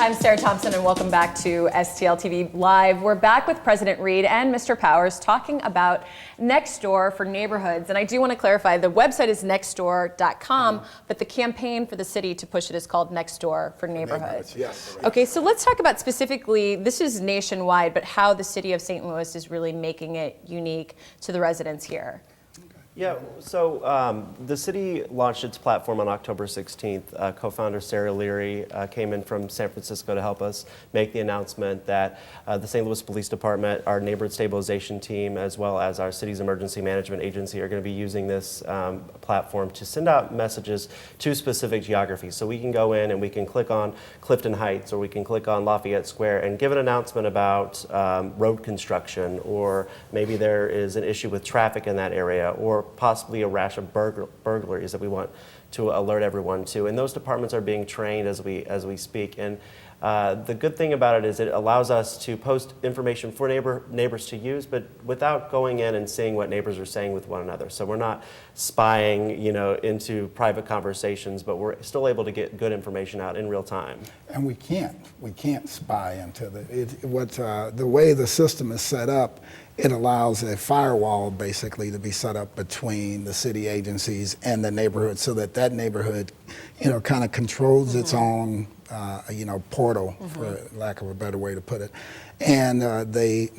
I'm Sarah Thompson, and welcome back to STL TV Live. We're back with President Reed and Mr. Powers talking about Nextdoor for neighborhoods. And I do want to clarify, the website is nextdoor.com, but the campaign for the city to push it is called Nextdoor for neighborhoods. Yes. Okay, so let's talk about specifically, this is nationwide, but how the city of St. Louis is really making it unique to the residents here. Yeah, so the city launched its platform on October 16th. Co-founder Sarah Leary came in from San Francisco to help us make the announcement that the St. Louis Police Department, our neighborhood stabilization team, as well as our city's emergency management agency are going to be using this platform to send out messages to specific geographies. So we can go in and we can click on Clifton Heights, or we can click on Lafayette Square and give an announcement about road construction, or maybe there is an issue with traffic in that area, or possibly a rash of burglaries that we want to alert everyone to. And those departments are being trained as we speak. And the good thing about it is it allows us to post information for neighbors to use, but without going in and seeing what neighbors are saying with one another. So we're not spying, into private conversations, but we're still able to get good information out in real time. And we can't spy into the way the system is set up. It allows a firewall basically to be set up between the city agencies and the neighborhood, so that neighborhood, kind of controls its own, portal, for lack of a better way to put it. And they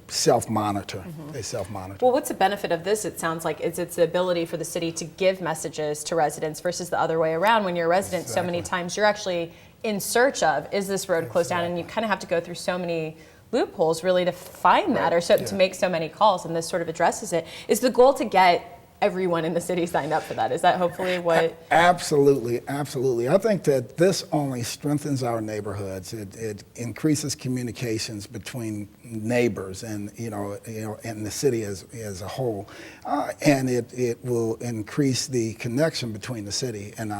self-monitor. They self-monitor. Well, what's the benefit of this? It sounds like it's the ability for the city to give messages to residents versus the other way around. When you're a resident, so many times you're actually in search of, is this road closed down? And you kind of have to go through so many loopholes really to find that, or to make so many calls, and this sort of addresses it. Is the goal to get everyone in the city signed up for that? Is that hopefully what? Absolutely. I think that this only strengthens our neighborhoods. It increases communications between neighbors and and the city as a whole, and it will increase the connection between the city and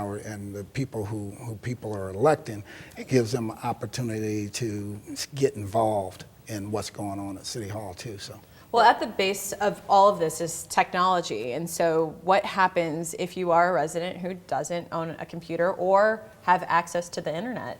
the people who people are electing. It gives them opportunity to get involved in what's going on at City Hall too. So. Well, at the base of all of this is technology. And so what happens if you are a resident who doesn't own a computer or have access to the internet?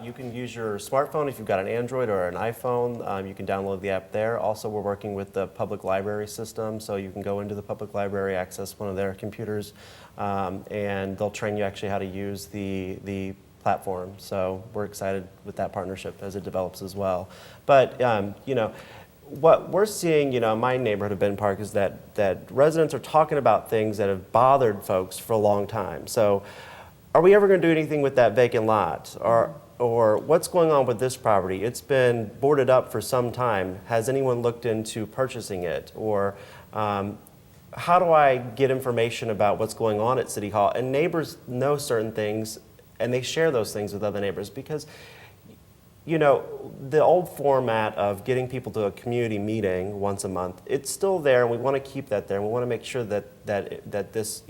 You can use your smartphone if you've got an Android or an iPhone. You can download the app there. Also, we're working with the public library system, so you can go into the public library, access one of their computers, and they'll train you actually how to use the platform. So we're excited with that partnership as it develops as well. But, what we're seeing, in my neighborhood of Benton Park is that residents are talking about things that have bothered folks for a long time. So are we ever going to do anything with that vacant lot? Or what's going on with this property? It's been boarded up for some time. Has anyone looked into purchasing it? Or how do I get information about what's going on at City Hall? And neighbors know certain things, and they share those things with other neighbors, because the old format of getting people to a community meeting once a month, it's still there, and we want to keep that there. And we want to make sure that this,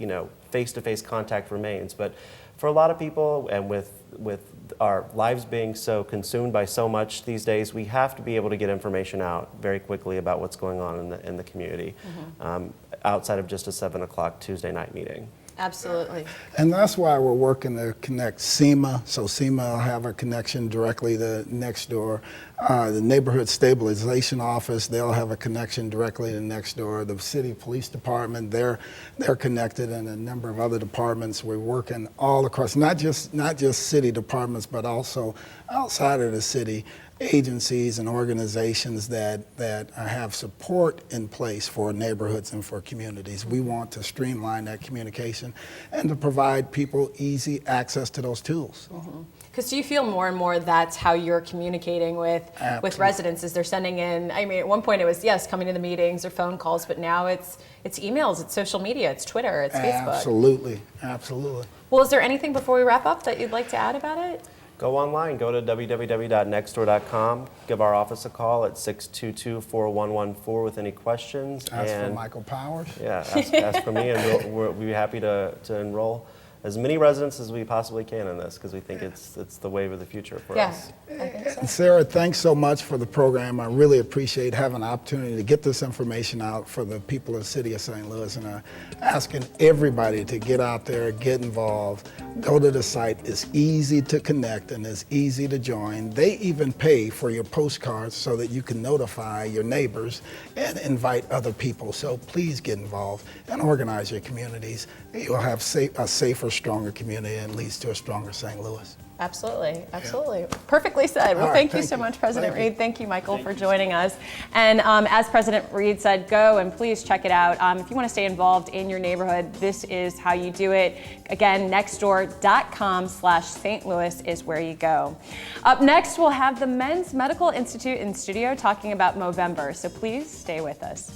face-to-face contact remains. But for a lot of people, and with our lives being so consumed by so much these days, we have to be able to get information out very quickly about what's going on in the community, outside of just a 7 o'clock Tuesday night meeting. Absolutely. And that's why we're working to connect SEMA. So SEMA will have a connection directly to Nextdoor. The Neighborhood Stabilization Office, they'll have a connection directly to Nextdoor. The City Police Department, they're connected, and a number of other departments. We're working all across, not just city departments, but also outside of the city, agencies and organizations that have support in place for neighborhoods and for communities. We want to streamline that communication and to provide people easy access to those tools. Because do you feel more and more that's how you're communicating with residents? Is they're sending in, at one point it was, yes, coming to the meetings or phone calls, but now it's emails, it's social media, it's Twitter, it's Facebook. Absolutely. Well, is there anything before we wrap up that you'd like to add about it? Go online, go to www.nextdoor.com, give our office a call at 622-4114 with any questions. Ask for Michael Powers. Yeah, ask for me, and we'll be happy to enroll as many residents as we possibly can in this, because we think it's the wave of the future for us. I think so. Sarah, thanks so much for the program. I really appreciate having the opportunity to get this information out for the people of the city of St. Louis, and asking everybody to get out there, get involved, go to the site. It's easy to connect and it's easy to join. They even pay for your postcards so that you can notify your neighbors and invite other people. So please get involved and organize your communities. You'll have a safer, stronger community, and leads to a stronger St. Louis. Absolutely, absolutely. Perfectly said. Well, All right, thank you so much, President Reed. Thank you, Michael, for joining us. And as President Reed said, go and please check it out. If you want to stay involved in your neighborhood, this is how you do it. Again, nextdoor.com/St. Louis is where you go. Up next, we'll have the Men's Medical Institute in studio talking about Movember. So please stay with us.